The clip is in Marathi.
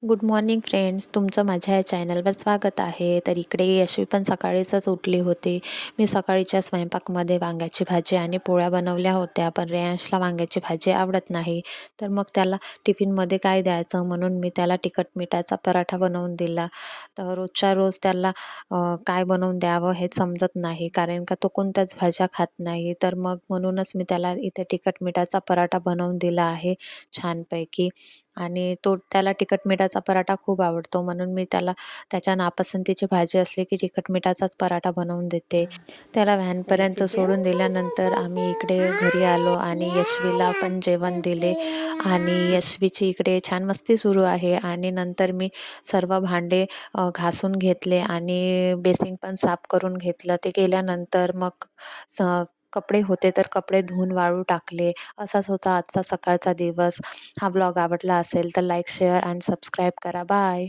Good morning friends. तुमचं माझ्या या चॅनलवर स्वागत आहे. तर इकडे यशवी पण सकाळीचच उठली होती. मी सकाळीच्या स्वयंपाकमध्ये वांग्याची भाजी आणि पोळ्या बनवल्या होत्या, पण रेयांशला वांग्याची भाजी आवडत नाही. तर मग त्याला टिफिनमध्ये काय द्यायचं म्हणून मी त्याला तिखट मिठाचा पराठा बनवून दिला. तर रोजच्या रोज त्याला काय बनवून द्यावं हे समजत नाही, कारण का तो कोणत्याच भाज्या खात नाही. तर मग म्हणूनच मी त्याला इथे तिखट मिठाचा पराठा बनवून दिला आहे छानपैकी. आणि त्याला तिखट मिठाचा पराठा खूप आवडतो, म्हणून मी त्याला त्याच्या नापसंतीची भाजी असली की तिखट मिठाचाच पराठा बनवून देते. त्याला व्हॅनपर्यंत सोडून दिल्यानंतर आम्ही इकडे घरी आलो आणि यशवीला पण जेवण दिले आणि यशवीची इकडे छान मस्ती सुरू आहे. आणि नंतर मी सर्व भांडे घासून घेतले आणि बेसिन पण साफ करून घेतलं. ते केल्यानंतर मग स कपडे होते तर कपडे धुवून वाळू टाकले. असाच होता आजचा सकाळचा दिवस. हा ब्लॉग आवडला असेल तर लाईक, शेअर आणि सबस्क्राईब करा. बाय.